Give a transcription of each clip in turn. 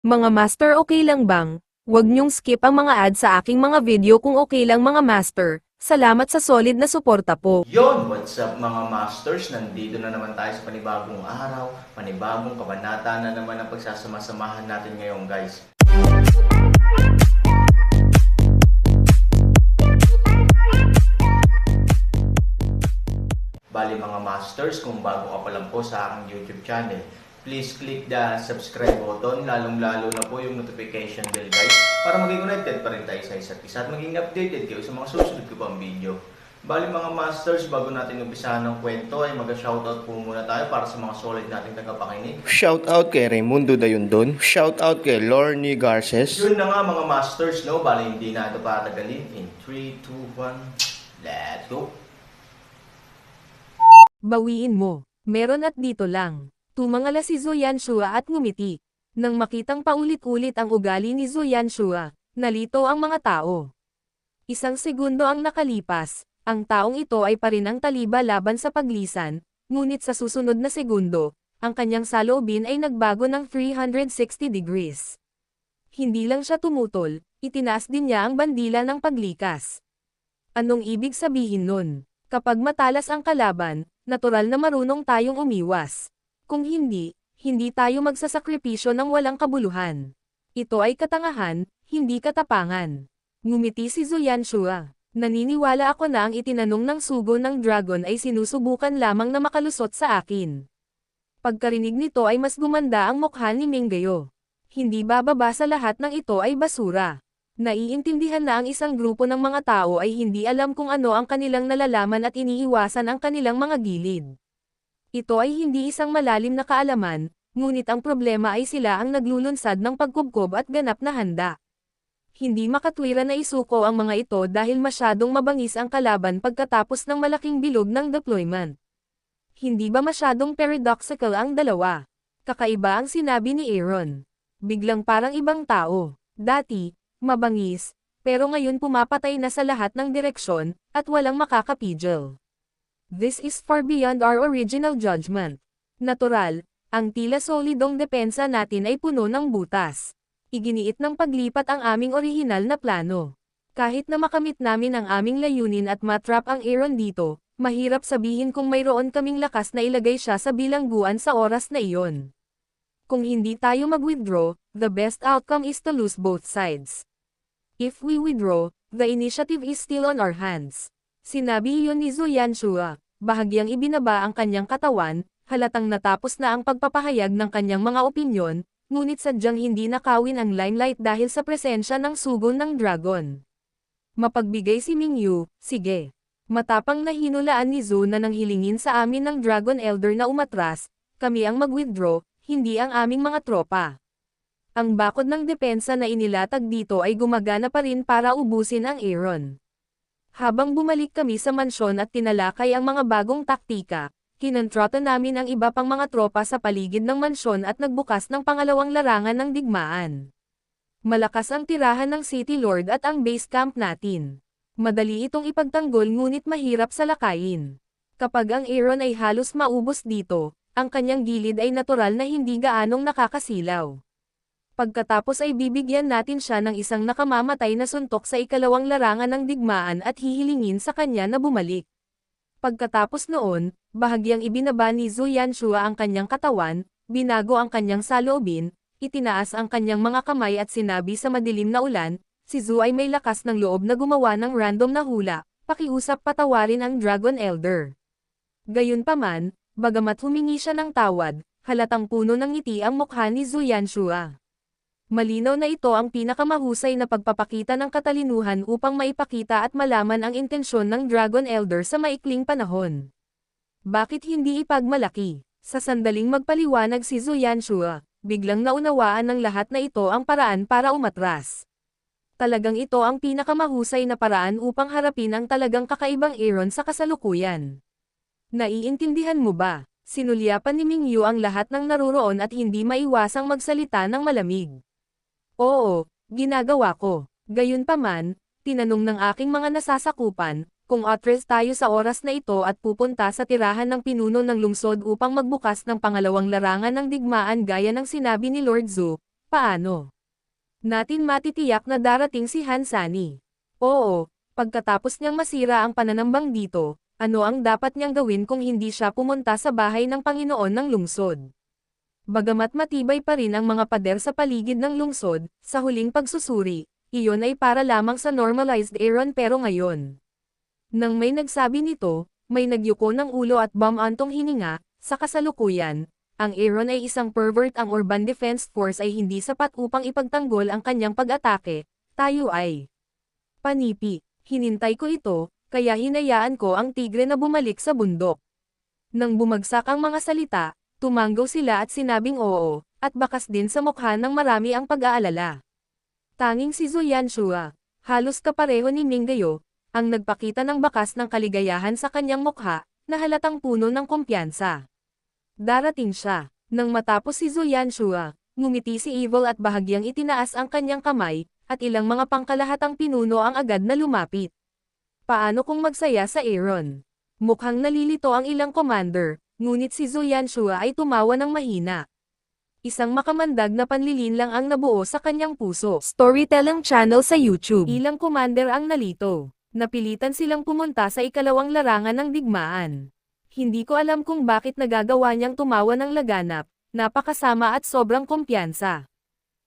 Mga master, okay lang bang? Huwag niyong skip ang mga ads sa aking mga video kung okay lang mga master. Salamat sa solid na suporta po. Yon, what's up mga masters? Nandito na naman tayo sa panibagong araw, panibagong kabanata na naman ang pagsasama-samahan natin ngayon guys. Bali mga masters, kung bago ka pa lang po sa aking YouTube channel, please click the subscribe button, lalong-lalo na po yung notification bell guys, para maging connected pa rin tayo sa isa't isa at maging updated kayo sa mga susunod ko pang video. Bali mga masters, bago natin umpisahan ng kwento ay mag-shoutout po muna tayo para sa mga solid nating tagapakinig. Shoutout kay Raimundo Dayundon. Shoutout kay Lorne Garces. Yun na nga mga masters, no? Bali hindi na ito patagalin. In 3, 2, 1, let's go! Bawiin mo. Meron at dito lang. Tumangala si Zoyan Shua at ngumiti. Nang makitang paulit-ulit ang ugali ni Zoyan Shua, nalito ang mga tao. Isang segundo ang nakalipas. Ang taong ito ay pa rin ang taliba laban sa paglisan, ngunit sa susunod na segundo, ang kanyang saloobin ay nagbago ng 360 degrees. Hindi lang siya tumutol, itinaas din niya ang bandila ng paglikas. Anong ibig sabihin nun? Kapag matalas ang kalaban, natural na marunong tayong umiwas. Kung hindi, hindi tayo magsasakripisyo ng walang kabuluhan. Ito ay katangahan, hindi katapangan. Ngumiti si Zoyan Shua. Naniniwala ako na ang itinanong ng sugo ng dragon ay sinusubukan lamang na makalusot sa akin. Pagkarinig nito ay mas gumanda ang mukha ni Minggayo. Hindi bababa sa lahat ng ito ay basura. Naiintindihan na ang isang grupo ng mga tao ay hindi alam kung ano ang kanilang nalalaman at iniiwasan ang kanilang mga gilid. Ito ay hindi isang malalim na kaalaman, ngunit ang problema ay sila ang naglulunsad ng pagkubkob at ganap na handa. Hindi makatwiran na isuko ang mga ito dahil masyadong mabangis ang kalaban pagkatapos ng malaking bilog ng deployment. Hindi ba masyadong paradoxical ang dalawa? Kakaiba ang sinabi ni Aaron. Biglang parang ibang tao. Dati, mabangis, pero ngayon pumapatay na sa lahat ng direksyon, at walang makakapigil. This is far beyond our original judgment. Natural, ang tila solidong depensa natin ay puno ng butas. Iginiit ng paglipat ang aming orihinal na plano. Kahit na makamit namin ang aming layunin at matrap ang Aaron dito, mahirap sabihin kung mayroon kaming lakas na ilagay siya sa bilangguan sa oras na iyon. Kung hindi tayo mag-withdraw, the best outcome is to lose both sides. If we withdraw, the initiative is still on our hands. Sinabi iyon ni Zoyan Shua, bahagyang ibinaba ang kanyang katawan, halatang natapos na ang pagpapahayag ng kanyang mga opinyon, ngunit sadyang hindi nakawin ang limelight dahil sa presensya ng sugo ng dragon. Mapagbigay si Mingyu, sige. Matapang na hinulaan ni Zhu na nang hilingin sa amin ng Dragon Elder na umatras, kami ang mag-withdraw, hindi ang aming mga tropa. Ang bakod ng depensa na inilatag dito ay gumagana pa rin para ubusin ang Aaron. Habang bumalik kami sa mansyon at tinalakay ang mga bagong taktika, kinontrata namin ang iba pang mga tropa sa paligid ng mansyon at nagbukas ng pangalawang larangan ng digmaan. Malakas ang tirahan ng City Lord at ang base camp natin. Madali itong ipagtanggol ngunit mahirap salakayin. Kapag ang Aaron ay halos maubos dito, ang kanyang gilid ay natural na hindi gaanong nakakasilaw. Pagkatapos ay bibigyan natin siya ng isang nakamamatay na suntok sa ikalawang larangan ng digmaan at hihilingin sa kanya na bumalik. Pagkatapos noon, bahagyang ibinaba ni Zoyan Shua ang kanyang katawan, binago ang kanyang saloobin, itinaas ang kanyang mga kamay at sinabi sa madilim na ulan, si Zhu ay may lakas ng loob na gumawa ng random na hula, pakiusap patawarin ang Dragon Elder. Gayunpaman, bagamat humingi siya ng tawad, halatang puno ng ngiti ang mukha ni Zoyan Shua. Malinaw na ito ang pinakamahusay na pagpapakita ng katalinuhan upang maipakita at malaman ang intensyon ng Dragon Elder sa maikling panahon. Bakit hindi ipagmalaki? Sa sandaling magpaliwanag si Zoyan Shua, biglang naunawaan ng lahat na ito ang paraan para umatras. Talagang ito ang pinakamahusay na paraan upang harapin ang talagang kakaibang Aaron sa kasalukuyan. Naiintindihan mo ba? Sinulyapan ni Mingyu ang lahat ng naruroon at hindi maiwasang magsalita ng malamig. Oo, ginagawa ko. Gayunpaman, tinanong ng aking mga nasasakupan, kung atras tayo sa oras na ito at pupunta sa tirahan ng pinuno ng lungsod upang magbukas ng pangalawang larangan ng digmaan gaya ng sinabi ni Lord Zhu, Paano natin matitiyak na darating si Han Sani? Oo, pagkatapos niyang masira ang pananambang dito, ano ang dapat niyang gawin kung hindi siya pumunta sa bahay ng Panginoon ng lungsod? Bagamat matibay pa rin ang mga pader sa paligid ng lungsod, sa huling pagsusuri, iyon ay para lamang sa normalized Aaron pero ngayon. Nang may nagsabi nito, may nagyuko ng ulo at bumantong hininga, sa kasalukuyan, ang Aaron ay isang pervert. Ang Urban Defense Force ay hindi sapat upang ipagtanggol ang kanyang pag-atake, tayo ay panipi. Hinintay ko ito, kaya hinayaan ko ang tigre na bumalik sa bundok. Nang bumagsak ang mga salita, tumanggaw sila at sinabing oo, at bakas din sa mukha ng marami ang pag-aalala. Tanging si Zhu Yanshua, halos kapareho ni Minggayo, ang nagpakita ng bakas ng kaligayahan sa kanyang mukha, na halatang puno ng kumpiyansa. Darating siya. Nang matapos si Zhu Yanshua, ngumiti si Evil at bahagyang itinaas ang kanyang kamay, at ilang mga pangkalahatang pinuno ang agad na lumapit. Paano kung magsaya sa Aaron? Mukhang nalilito ang ilang commander, ngunit si Zhu Yanshua ay tumawa ng mahina. Isang makamandag na panlilin lang ang nabuo sa kanyang puso. Storytelling channel sa YouTube. Ilang commander ang nalito. Napilitan silang pumunta sa ikalawang larangan ng digmaan. Hindi ko alam kung bakit nagagawa niyang tumawa ng laganap, napakasama at sobrang kumpiyansa.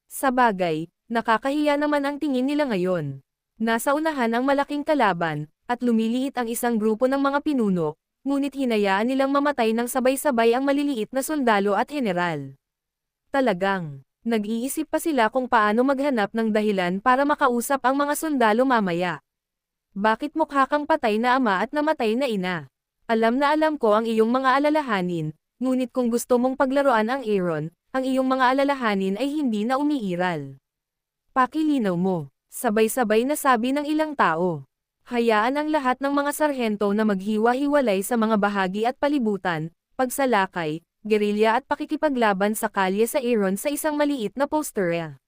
Sa bagay, nakakahiya naman ang tingin nila ngayon. Nasa unahan ang malaking kalaban, at lumiliit ang isang grupo ng mga pinuno, ngunit hinayaan nilang mamatay ng sabay-sabay ang maliliit na sundalo at general. Talagang, nag-iisip pa sila kung paano maghanap ng dahilan para makausap ang mga sundalo mamaya. Bakit mukha kang patay na ama at namatay na ina? Alam na alam ko ang iyong mga alalahanin, ngunit kung gusto mong paglaruan ang Aaron, ang iyong mga alalahanin ay hindi na umiiral. Pakilinaw mo, sabay-sabay na sabi ng ilang tao. Hayaan ang lahat ng mga sarhento na maghiwa-hiwalay sa mga bahagi at palibutan, pagsalakay, gerilya at pakikipaglaban sa kalye sa Aaron sa isang maliit na posterya.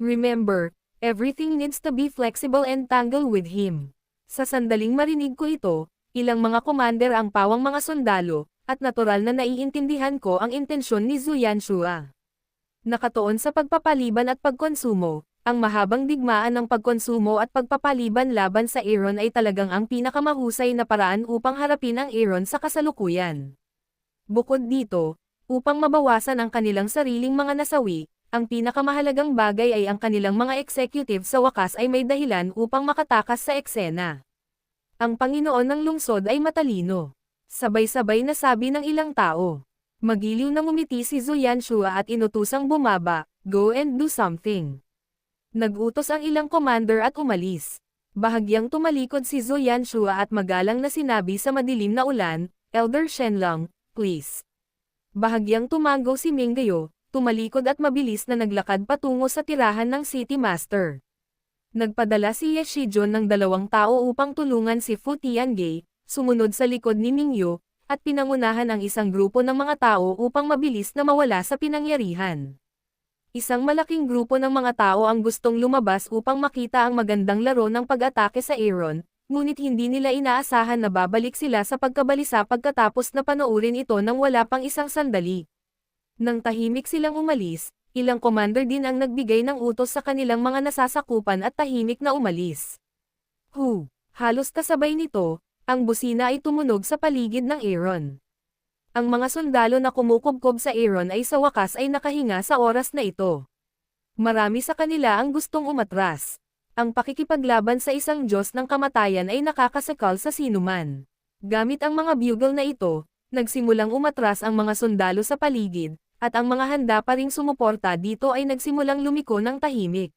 Remember, everything needs to be flexible and tangle with him. Sa sandaling marinig ko ito, ilang mga commander ang pawang mga sundalo, at natural na naiintindihan ko ang intensyon ni Zhu Yanshua. Nakatuon sa pagpapaliban at pagkonsumo, ang mahabang digmaan ng pagkonsumo at pagpapaliban laban sa Aaron ay talagang ang pinakamahusay na paraan upang harapin ang Aaron sa kasalukuyan. Bukod dito, upang mabawasan ang kanilang sariling mga nasawi, ang pinakamahalagang bagay ay ang kanilang mga executive sa wakas ay may dahilan upang makatakas sa eksena. Ang Panginoon ng lungsod ay matalino. Sabay-sabay na sabi ng ilang tao. Magiliw na ngumiti si Zhu Yanshua at inutusang bumaba, go and do something. Nagutos ang ilang commander at umalis. Bahagyang tumalikod si Zhu Yanshua at magalang na sinabi sa madilim na ulan, Elder Shenlong, please. Bahagyang tumango si Minggayo, tumalikod at mabilis na naglakad patungo sa tirahan ng City Master. Nagpadala si Ye Shijon ng 2 tao upang tulungan si Fu Tiange, sumunod sa likod ni Mingyu, at pinangunahan ang isang grupo ng mga tao upang mabilis na mawala sa pinangyarihan. Isang malaking grupo ng mga tao ang gustong lumabas upang makita ang magandang laro ng pag-atake sa Aaron, ngunit hindi nila inaasahan na babalik sila sa pagkabalisa pagkatapos na panoorin ito nang wala pang isang sandali. Nang tahimik silang umalis, ilang commander din ang nagbigay ng utos sa kanilang mga nasasakupan at tahimik na umalis. Halos kasabay nito, ang busina ay tumunog sa paligid ng Aaron. Ang mga sundalo na kumukubkob sa Aaron ay sa wakas ay nakahinga sa oras na ito. Marami sa kanila ang gustong umatras. Ang pakikipaglaban sa isang Diyos ng kamatayan ay nakakasakal sa sinuman. Gamit ang mga bugle na ito, nagsimulang umatras ang mga sundalo sa paligid, at ang mga handa pa ring sumuporta dito ay nagsimulang lumiko ng tahimik.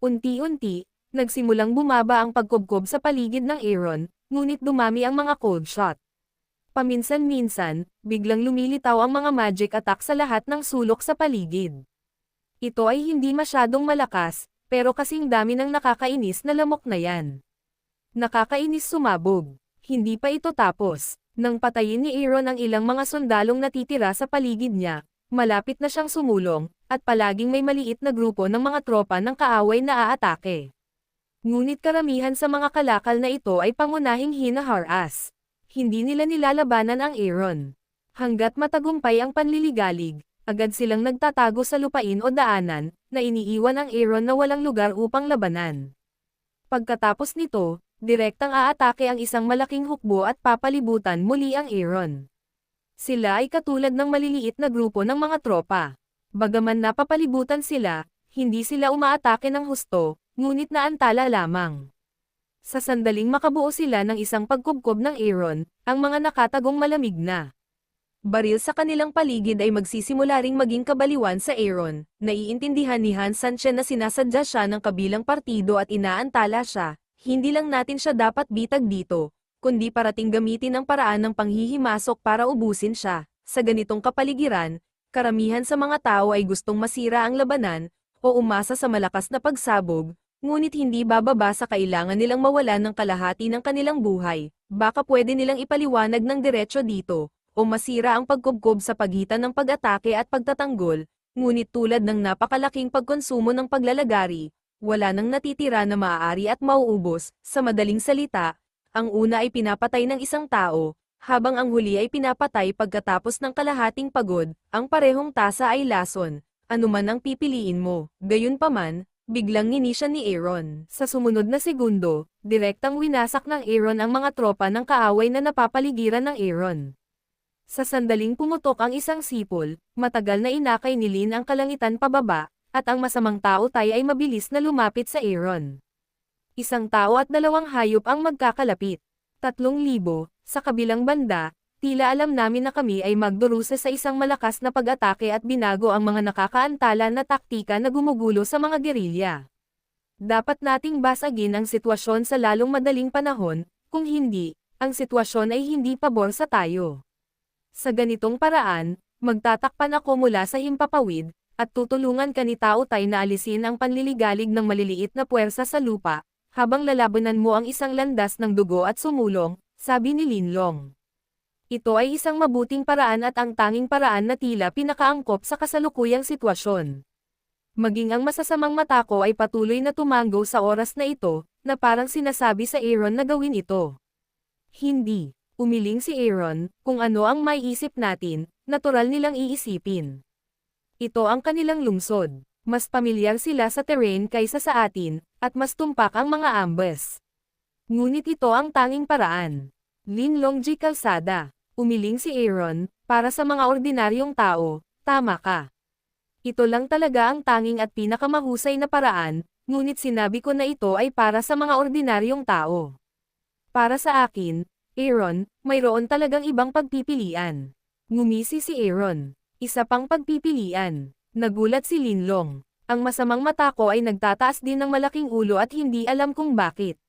Unti-unti, nagsimulang bumaba ang pagkubkob sa paligid ng Aaron, ngunit dumami ang mga cold shot. Paminsan-minsan, biglang lumilitaw ang mga magic attack sa lahat ng sulok sa paligid. Ito ay hindi masyadong malakas, pero kasing dami ng nakakainis na lamok na yan. Nakakainis sumabog. Hindi pa ito tapos. Nang patayin ni Aaron ang ilang mga sundalong natitira sa paligid niya, malapit na siyang sumulong, at palaging may maliit na grupo ng mga tropa ng kaaway na aatake. Ngunit karamihan sa mga kalakal na ito ay pangunahing hinaharas. Hindi nila nilalabanan ang Aaron. Hanggat matagumpay ang panliligalig, Agad silang nagtatago sa lupain o daanan, na iniiwan ang Aaron na walang lugar upang labanan. Pagkatapos nito, direktang aatake ang isang malaking hukbo at papalibutan muli ang Aaron. Sila ay katulad ng maliliit na grupo ng mga tropa. Bagaman napapalibutan sila, hindi sila umaatake ng husto, ngunit naantala lamang. Sa sandaling makabuo sila ng isang pagkubkob ng Aaron, ang mga nakatagong malamig na baril sa kanilang paligid ay magsisimula ring maging kabaliwan sa Aaron. Naiintindihan ni Han Sanchen na sinasadya siya ng kabilang partido at inaantala siya. Hindi lang natin siya dapat bitag dito, kundi parating gamitin ang paraan ng panghihimasok para ubusin siya. Sa ganitong kapaligiran, karamihan sa mga tao ay gustong masira ang labanan, o umasa sa malakas na pagsabog, ngunit hindi bababa sa kailangan nilang mawalan ng kalahati ng kanilang buhay. Baka pwede nilang ipaliwanag ng diretsyo dito, o masira ang pagkubkob sa pagitan ng pag-atake at pagtatanggol, ngunit tulad ng napakalaking pagkonsumo ng paglalagari, wala nang natitira na maaari at mauubos. Sa madaling salita, ang una ay pinapatay ng isang tao, habang ang huli ay pinapatay pagkatapos ng kalahating pagod. Ang parehong tasa ay lason, anuman ang pipiliin mo. Gayunpaman, biglang ngini siya ni Aaron. Sa sumunod na segundo, direktang winasak ng Aaron ang mga tropa ng kaaway na napapaligiran ng Aaron. Sa sandaling pumutok ang isang sipol, matagal na inakay ni Lin ang kalangitan pababa, at ang masamang tao tay ay mabilis na lumapit sa Aaron. Isang tao at 2 hayop ang magkakalapit. 3,000, sa kabilang banda, tila alam namin na kami ay magdurusa sa isang malakas na pag-atake at binago ang mga nakakaantala na taktika na gumugulo sa mga gerilya. Dapat nating basagin ang sitwasyon sa lalong madaling panahon, kung hindi, ang sitwasyon ay hindi pabor sa tayo. Sa ganitong paraan, magtatakpan ako mula sa himpapawid, at tutulungan ka ni Tao Tai na alisin ang panliligalig ng maliliit na puwersa sa lupa, habang lalabanan mo ang isang landas ng dugo at sumulong, sabi ni Linlong. Ito ay isang mabuting paraan at ang tanging paraan na tila pinakaangkop sa kasalukuyang sitwasyon. Maging ang masasamang mata ko ay patuloy na tumanggo sa oras na ito, na parang sinasabi sa Aaron na gawin ito. Hindi. Umiling si Aaron, kung ano ang may isip natin, natural nilang iisipin. Ito ang kanilang lungsod. Mas pamilyar sila sa terrain kaysa sa atin, at mas tumpak ang mga ambas. Ngunit ito ang tanging paraan. Linlong G. Calzada. Umiling si Aaron, para sa mga ordinaryong tao, tama ka. Ito lang talaga ang tanging at pinakamahusay na paraan, ngunit sinabi ko na ito ay para sa mga ordinaryong tao. Para sa akin, Aaron, mayroon talagang ibang pagpipilian. Ngumisi si Aaron. Isa pang pagpipilian. Nagulat si Linlong. Ang masamang mata ko ay nagtataas din ng malaking ulo at hindi alam kung bakit.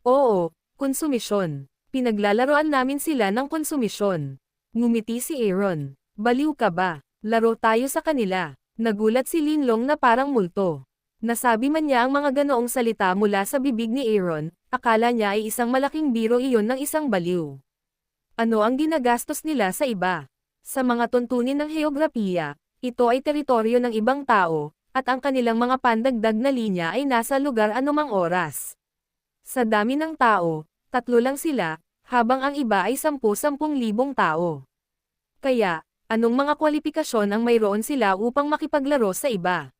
Oo, konsumisyon. Pinaglalaroan namin sila ng konsumisyon. Ngumiti si Aaron. Baliw ka ba? Laro tayo sa kanila. Nagulat si Linlong na parang multo. Nasabi man niya ang mga ganoong salita mula sa bibig ni Aaron, akala niya ay isang malaking biro iyon ng isang baliw. Ano ang ginagastos nila sa iba? Sa mga tuntunin ng heograpiya, ito ay teritoryo ng ibang tao, at ang kanilang mga pandagdag na linya ay nasa lugar anumang oras. Sa dami ng tao, 3 lang sila, habang ang iba ay 10,000 tao. Kaya, anong mga kwalifikasyon ang mayroon sila upang makipaglaro sa iba?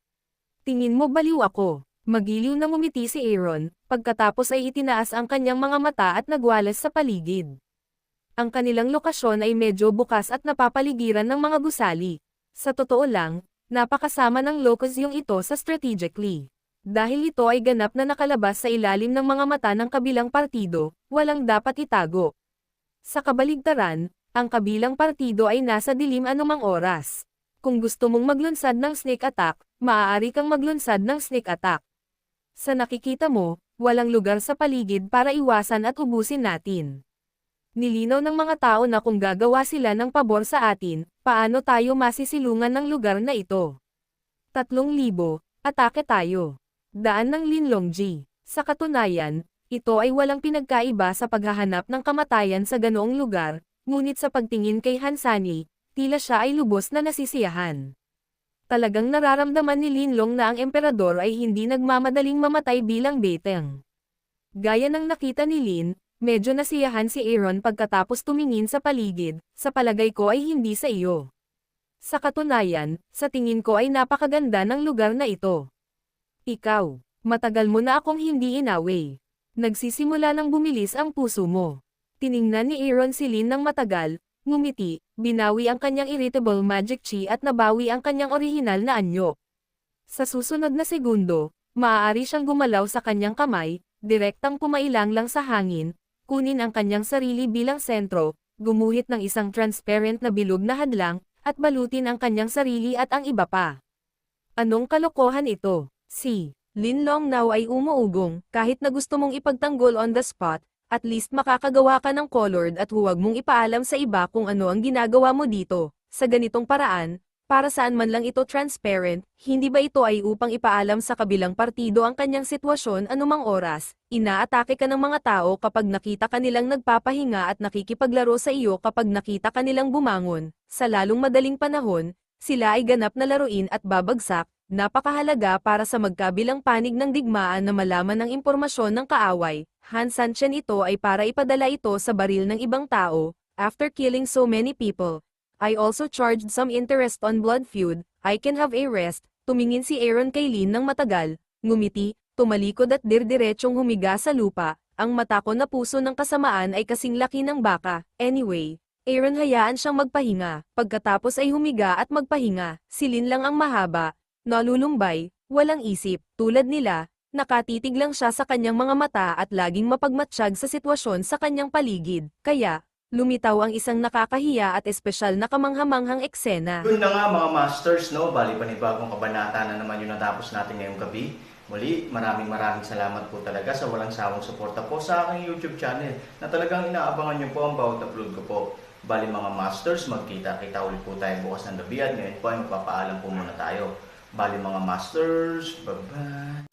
Tingin mo baliw ako? Magiliw na ngumiti si Aaron, pagkatapos ay itinaas ang kanyang mga mata at nagwalas sa paligid. Ang kanilang lokasyon ay medyo bukas at napapaligiran ng mga gusali. Sa totoo lang, napakasama ng lokasyong ito sa strategically. Dahil ito ay ganap na nakalabas sa ilalim ng mga mata ng kabilang partido, walang dapat itago. Sa kabaligtaran, ang kabilang partido ay nasa dilim anumang oras. Kung gusto mong maglunsad ng sneak attack, maaari kang maglunsad ng sneak attack. Sa nakikita mo, walang lugar sa paligid para iwasan at ubusin natin. Nilinaw ng mga tao na kung gagawa sila ng pabor sa atin, paano tayo masisilungan ng lugar na ito? 3,000, atake tayo. Daan ng Linlong G. Sa katunayan, ito ay walang pinagkaiba sa paghahanap ng kamatayan sa ganoong lugar, ngunit sa pagtingin kay Hansani, tila siya ay lubos na nasisiyahan. Talagang nararamdaman ni Linlong na ang emperador ay hindi nagmamadaling mamatay bilang beteng. Gaya ng nakita ni Lin, medyo nasiyahan si Aaron pagkatapos tumingin sa paligid, sa palagay ko ay hindi sa iyo. Sa katunayan, sa tingin ko ay napakaganda ng lugar na ito. Ikaw, matagal mo na akong hindi inaway. Nagsisimula nang bumilis ang puso mo. Tiningnan ni Aaron si Lin ng matagal, ngumiti, binawi ang kanyang irritable magic chi at nabawi ang kanyang orihinal na anyo. Sa susunod na segundo, maaari siyang gumalaw sa kanyang kamay, direktang pumailang lang sa hangin, kunin ang kanyang sarili bilang sentro, gumuhit ng isang transparent na bilog na hadlang, at balutin ang kanyang sarili at ang iba pa. Anong kalokohan ito? Si Lin Long now ay umuugong, kahit na gusto mong ipagtanggol on the spot, at least makakagawa ka ng colored at huwag mong ipaalam sa iba kung ano ang ginagawa mo dito. Sa ganitong paraan, para saan man lang ito transparent, hindi ba ito ay upang ipaalam sa kabilang partido ang kanyang sitwasyon anumang oras? Inaatake ka ng mga tao kapag nakita ka nilang nagpapahinga at nakikipaglaro sa iyo kapag nakita ka nilang bumangon. Sa lalong madaling panahon, sila ay ganap na laruin at babagsak. Napakahalaga para sa magkabilang panig ng digmaan na malaman ang impormasyon ng kaaway. Han Sanchen ito ay para ipadala ito sa baril ng ibang tao. After killing so many people, I also charged some interest on blood feud. I can have a rest. Tumingin si Aaron kay Lin ng matagal, ngumiti, tumalikod at dirdiretsong humiga sa lupa. Ang matako na puso ng kasamaan ay kasing laki ng baka. Anyway, Aaron hayaan siyang magpahinga. Pagkatapos ay humiga at magpahinga. Si Lin lang ang mahaba, nalulumbay, walang isip, tulad nila, nakatitig lang siya sa kanyang mga mata at laging mapagmatsyag sa sitwasyon sa kanyang paligid. Kaya, lumitaw ang isang nakakahiya at espesyal na kamanghamanghang eksena. Yun na nga mga masters, no? Bali panibagong kabanata na naman yung natapos natin ngayong gabi. Muli, maraming salamat po talaga sa walang sawang suporta po sa aking YouTube channel na talagang inaabangan nyo po ang bawat upload ko po. Bali mga masters, magkita-kita ulit po tayo bukas ng gabi at ngayon po ay magpapaalam po muna tayo. Bali mga masters, bye-bye!